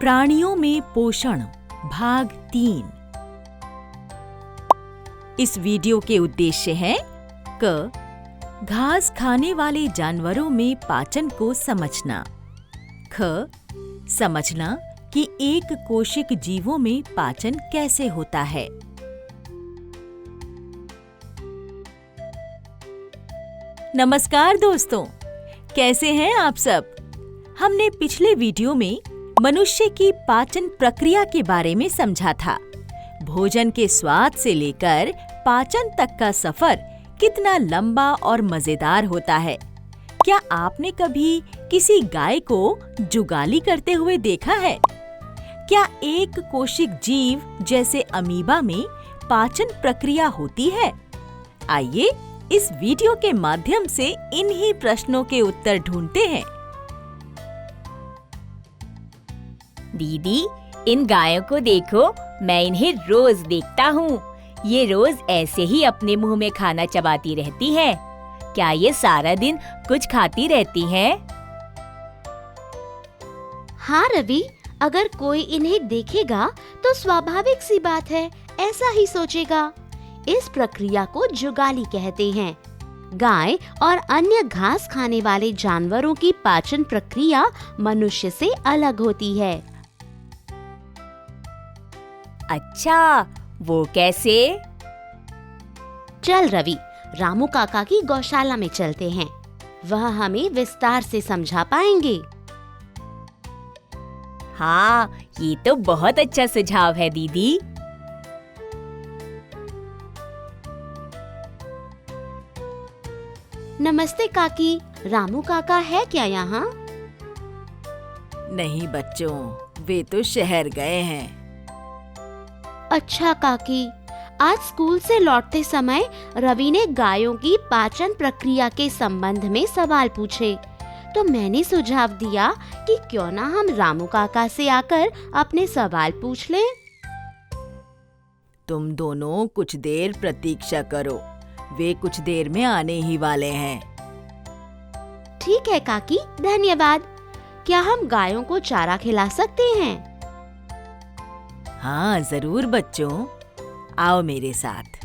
प्राणियों में पोषण भाग 3। इस वीडियो के उद्देश्य हैं क घास खाने वाले जानवरों में पाचन को समझना, ख समझना कि एक कोशिक जीवों में पाचन कैसे होता है। नमस्कार दोस्तों, कैसे हैं आप सब? हमने पिछले वीडियो में मनुष्य की पाचन प्रक्रिया के बारे में समझा था। भोजन के स्वाद से लेकर पाचन तक का सफर कितना लंबा और मजेदार होता है। क्या आपने कभी किसी गाय को जुगाली करते हुए देखा है? क्या एक कोशिक जीव जैसे अमीबा में पाचन प्रक्रिया होती है? आइए इस वीडियो के माध्यम से इन्हीं प्रश्नों के उत्तर ढूंढते हैं। दीदी, इन गायों को देखो, मैं इन्हें रोज देखता हूँ। ये रोज ऐसे ही अपने मुंह में खाना चबाती रहती है। क्या ये सारा दिन कुछ खाती रहती हैं? हाँ रवि, अगर कोई इन्हें देखेगा तो स्वाभाविक सी बात है, ऐसा ही सोचेगा। इस प्रक्रिया को जुगाली कहते हैं। गाय और अन्य घास खाने वाले जानवरों की पाचन प्रक्रिया मनुष्य से अलग होती है। अच्छा, वो कैसे? चल रवि, रामू काका की गौशाला में चलते हैं। वह हमें विस्तार से समझा पाएंगे। हाँ, ये तो बहुत अच्छा सुझाव है दीदी। नमस्ते काकी, रामू काका है क्या यहाँ? नहीं बच्चों, वे तो शहर गए हैं। अच्छा काकी, आज स्कूल से लौटते समय रवि ने गायों की पाचन प्रक्रिया के संबंध में सवाल पूछे, तो मैंने सुझाव दिया कि क्यों ना हम रामू काका से आकर अपने सवाल पूछ लें। तुम दोनों कुछ देर प्रतीक्षा करो, वे कुछ देर में आने ही वाले हैं। ठीक है काकी, धन्यवाद। क्या हम गायों को चारा खिला सकते हैं? हाँ जरूर बच्चों, आओ मेरे साथ।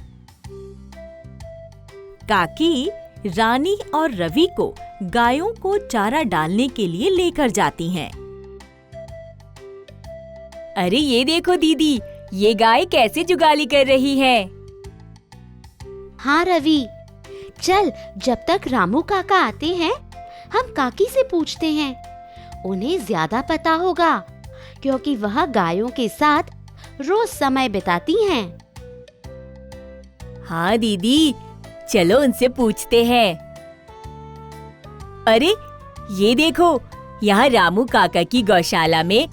काकी रानी और रवि को गायों को चारा डालने के लिए लेकर जाती हैं। अरे ये देखो दीदी, ये गाय कैसे जुगाली कर रही है। हाँ रवि, चल जब तक रामू काका आते हैं हम काकी से पूछते हैं। उन्हें ज्यादा पता होगा क्योंकि वह गायों के साथ रोज समय बिताती हैं। हाँ दीदी, चलो उनसे पूछते हैं। अरे ये देखो, यहाँ रामू काका की गौशाला में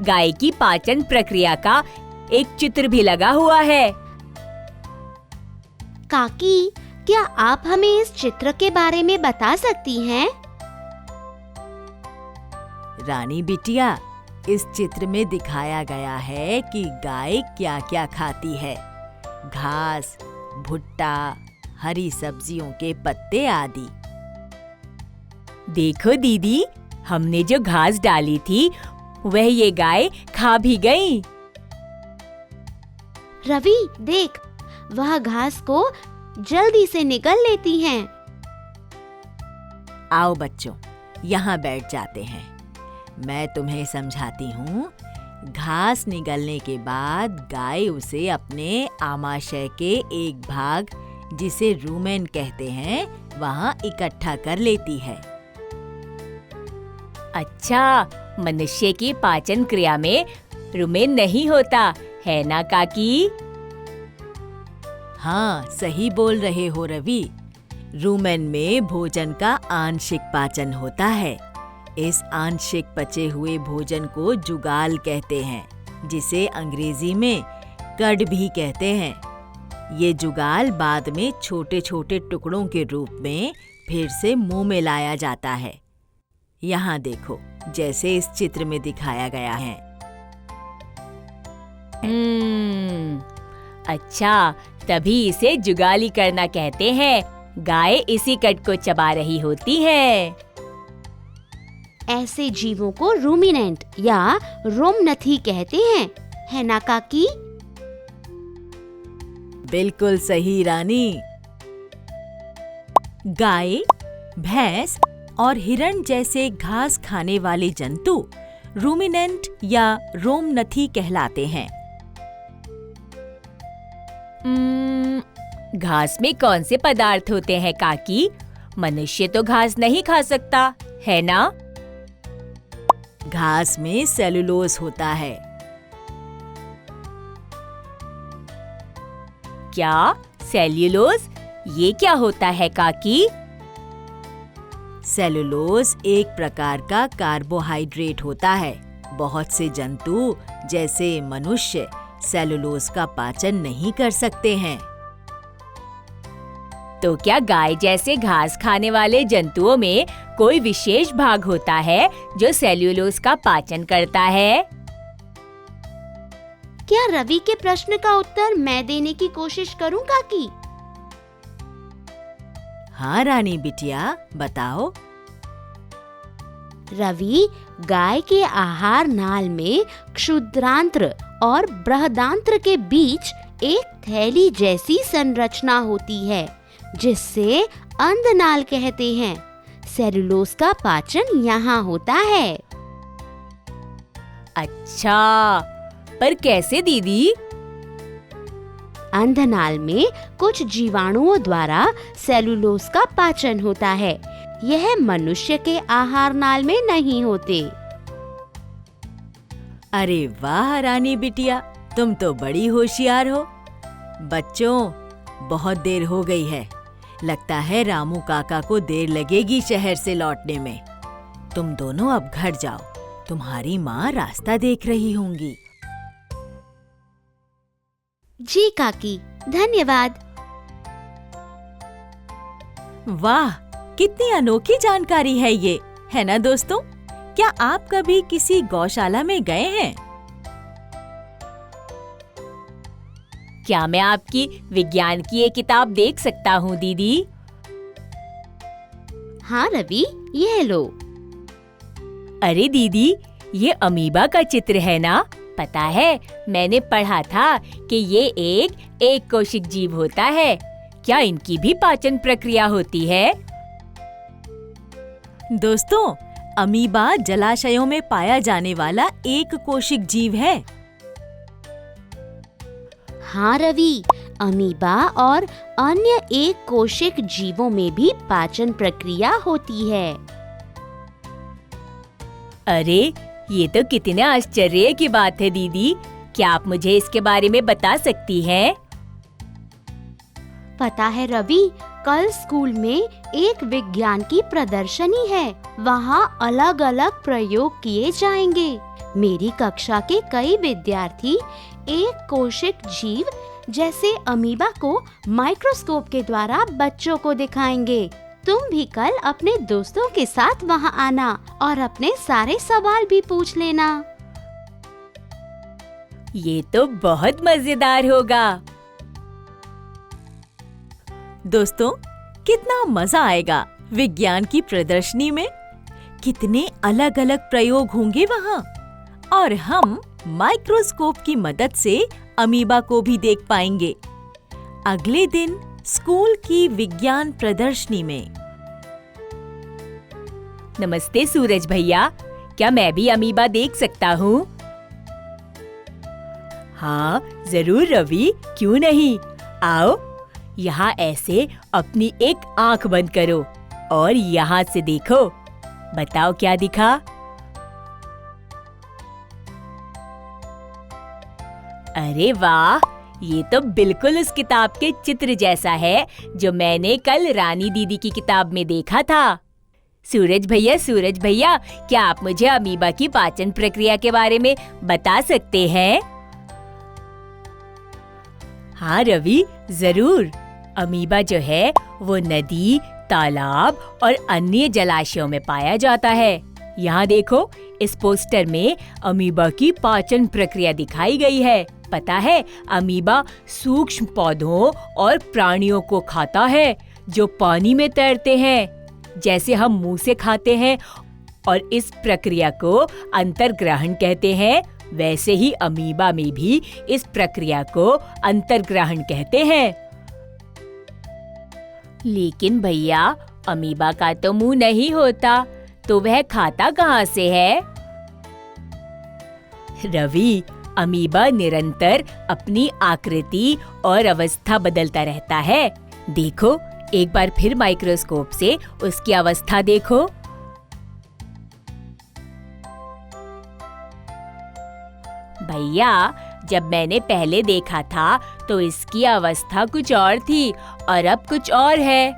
गाय की पाचन प्रक्रिया का एक चित्र भी लगा हुआ है। काकी, क्या आप हमें इस चित्र के बारे में बता सकती हैं? रानी बिटिया, इस चित्र में दिखाया गया है कि गाय क्या क्या खाती है। घास, भुट्टा, हरी सब्जियों के पत्ते आदि। देखो दीदी, हमने जो घास डाली थी वह ये गाय खा भी गई। रवि देख, वह घास को जल्दी से निगल लेती हैं। आओ बच्चों, यहाँ बैठ जाते हैं। मैं तुम्हें समझाती हूँ। घास निगलने के बाद गाय उसे अपने आमाशय के एक भाग, जिसे रूमेन कहते हैं, वहाँ इकट्ठा कर लेती है। अच्छा, मनुष्य की पाचन क्रिया में रुमेन नहीं होता है ना काकी? हाँ, सही बोल रहे हो रवि। रूमेन में भोजन का आंशिक पाचन होता है। इस आंशिक पचे हुए भोजन को जुगाल कहते हैं, जिसे अंग्रेजी में कड भी कहते हैं। ये जुगाल बाद में छोटे छोटे टुकड़ों के रूप में फिर से मुंह में लाया जाता है। यहाँ देखो, जैसे इस चित्र में दिखाया गया है। अच्छा, तभी इसे जुगाली करना कहते हैं। गाय इसी कट को चबा रही होती है। ऐसे जीवों को रूमिनेंट या रोमनथी कहते हैं, है ना काकी? बिल्कुल सही रानी। गाय, भैंस और हिरण जैसे घास खाने वाले जंतु रूमिनेंट या रोमनथी कहलाते हैं। घास में कौन से पदार्थ होते हैं काकी? मनुष्य तो घास नहीं खा सकता, है ना? घास में सेलुलोज होता है। क्या? सेल्यूलोज? ये क्या होता है काकी? सेलुलोज एक प्रकार का कार्बोहाइड्रेट होता है। बहुत से जंतु जैसे मनुष्य सेलुलोज का पाचन नहीं कर सकते हैं। तो क्या गाय जैसे घास खाने वाले जंतुओं में कोई विशेष भाग होता है जो सेल्यूलोज का पाचन करता है? क्या रवि के प्रश्न का उत्तर मैं देने की कोशिश करूं काकी? हाँ रानी बिटिया, बताओ। रवि, गाय के आहार नाल में क्षुद्रांत्र और बृहदांत्र के बीच एक थैली जैसी संरचना होती है, जिससे अंधनाल कहते हैं। सेलुलोज का पाचन यहाँ होता है। अच्छा, पर कैसे दीदी? अंधनाल में कुछ जीवाणुओं द्वारा सेलुलोज का पाचन होता है। यह मनुष्य के आहार नाल में नहीं होते। अरे वाह रानी बिटिया, तुम तो बड़ी होशियार हो। बच्चों, बहुत देर हो गई है। लगता है रामू काका को देर लगेगी शहर से लौटने में। तुम दोनों अब घर जाओ, तुम्हारी माँ रास्ता देख रही होंगी। जी काकी, धन्यवाद। वाह, कितनी अनोखी जानकारी है ये, है ना दोस्तों? क्या आप कभी किसी गौशाला में गए हैं? क्या मैं आपकी विज्ञान की एक किताब देख सकता हूँ दीदी? हाँ रवि, यह लो। अरे दीदी, ये अमीबा का चित्र है ना? पता है, मैंने पढ़ा था कि ये एक कोशिक जीव होता है। क्या इनकी भी पाचन प्रक्रिया होती है? दोस्तों, अमीबा जलाशयों में पाया जाने वाला एक कोशिक जीव है। हाँ रवि, अमीबा और अन्य एक कोशिक जीवों में भी पाचन प्रक्रिया होती है। अरे, ये तो कितने आश्चर्य की बात है दीदी। क्या आप मुझे इसके बारे में बता सकती हैं? पता है रवि, कल स्कूल में एक विज्ञान की प्रदर्शनी है। वहाँ अलग अलग प्रयोग किए जाएंगे। मेरी कक्षा के कई विद्यार्थी एक कोशिक जीव जैसे अमीबा को माइक्रोस्कोप के द्वारा बच्चों को दिखाएंगे। तुम भी कल अपने दोस्तों के साथ वहाँ आना और अपने सारे सवाल भी पूछ लेना। ये तो बहुत मजेदार होगा। दोस्तों, कितना मजा आएगा विज्ञान की प्रदर्शनी में। कितने अलग अलग प्रयोग होंगे वहाँ, और हम माइक्रोस्कोप की मदद से अमीबा को भी देख पाएंगे। अगले दिन स्कूल की विज्ञान प्रदर्शनी में। नमस्ते सूरज भैया, क्या मैं भी अमीबा देख सकता हूँ? हाँ जरूर रवि, क्यों नहीं। आओ, यहाँ ऐसे अपनी एक आंख बंद करो और यहाँ से देखो। बताओ क्या दिखा? अरे वाह, ये तो बिल्कुल उस किताब के चित्र जैसा है जो मैंने कल रानी दीदी की किताब में देखा था। सूरज भैया, क्या आप मुझे अमीबा की पाचन प्रक्रिया के बारे में बता सकते हैं? हाँ रवि, जरूर। अमीबा जो है वो नदी, तालाब और अन्य जलाशयों में पाया जाता है। यहाँ देखो, इस पोस्टर में अमीबा की पाचन प्रक्रिया दिखाई गई है। पता है, अमीबा सूक्ष्म पौधों और प्राणियों को खाता है जो पानी में तैरते हैं, जैसे हम मुंह से खाते हैं और इस प्रक्रिया को अंतर्ग्रहण कहते हैं। वैसे ही अमीबा में भी इस प्रक्रिया को अंतर्ग्रहण कहते हैं। लेकिन भैया, अमीबा का तो मुंह नहीं होता, तो वह खाता कहाँ से है? रवि, अमीबा निरंतर अपनी आकृति और अवस्था बदलता रहता है। देखो, एक बार फिर माइक्रोस्कोप से उसकी अवस्था देखो। भैया, जब मैंने पहले देखा था तो इसकी अवस्था कुछ और थी और अब कुछ और है।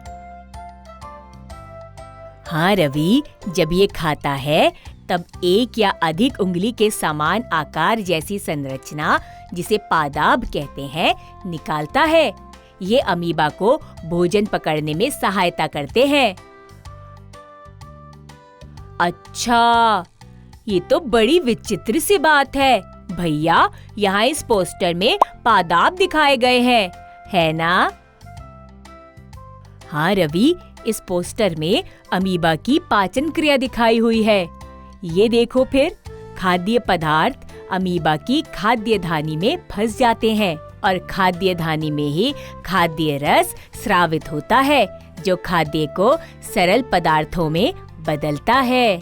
हाँ रवि, जब ये खाता है तब एक या अधिक उंगली के समान आकार जैसी संरचना, जिसे पादाब कहते हैं, निकालता है। ये अमीबा को भोजन पकड़ने में सहायता करते हैं। अच्छा, ये तो बड़ी विचित्र सी बात है। भैया, यहाँ इस पोस्टर में पादाब दिखाए गए हैं, है ना? हाँ रवि, इस पोस्टर में अमीबा की पाचन क्रिया दिखाई हुई है। ये देखो फिर, खाद्य पदार्थ अमीबा की खाद्य धानी में फंस जाते हैं और खाद्य धानी में ही खाद्य रस स्रावित होता है, जो खाद्य को सरल पदार्थों में बदलता है।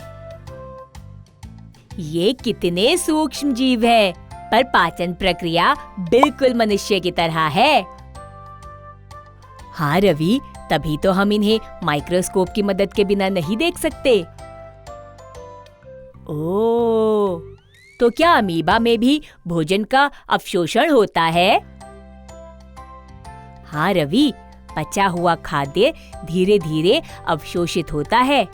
ये कितने सूक्ष्म जीव है, पर पाचन प्रक्रिया बिल्कुल मनुष्य की तरह है। हाँ रवि, तभी तो हम इन्हें माइक्रोस्कोप की मदद के बिना नहीं देख सकते। ओह, तो क्या अमीबा में भी भोजन का अवशोषण होता है? हाँ रवि, पचा हुआ खाद्य धीरे धीरे अवशोषित होता है।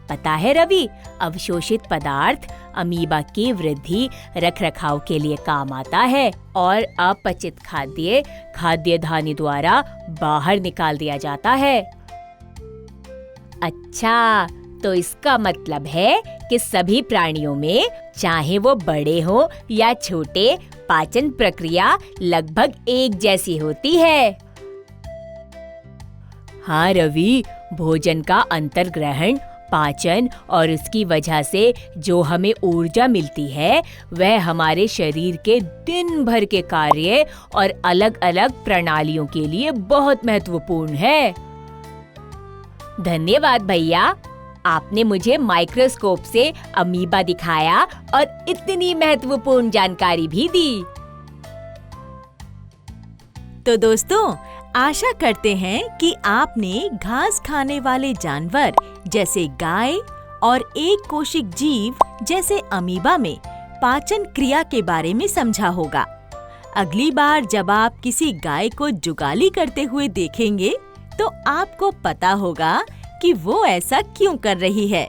पता है रवि, अवशोषित पदार्थ अमीबा की वृद्धि रखरखाव के लिए काम आता है और अपचित खाद्य खाद्य धानी द्वारा बाहर निकाल दिया जाता है। अच्छा, तो इसका मतलब है कि सभी प्राणियों में, चाहे वो बड़े हो या छोटे, पाचन प्रक्रिया लगभग एक जैसी होती है। हाँ रवि, भोजन का अंतर्ग्रहण, पाचन और उसकी वजह से जो हमें ऊर्जा मिलती है, वह हमारे शरीर के दिन भर के कार्य और अलग अलग प्रणालियों के लिए बहुत महत्वपूर्ण है। धन्यवाद भैया, आपने मुझे माइक्रोस्कोप से अमीबा दिखाया और इतनी महत्वपूर्ण जानकारी भी दी। तो दोस्तों, आशा करते हैं कि आपने घास खाने वाले जानवर जैसे गाय और एक कोशिक जीव जैसे अमीबा में पाचन क्रिया के बारे में समझा होगा। अगली बार जब आप किसी गाय को जुगाली करते हुए देखेंगे तो आपको पता होगा कि वो ऐसा क्यों कर रही है।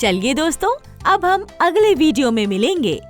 चलिए दोस्तों, अब हम अगले वीडियो में मिलेंगे।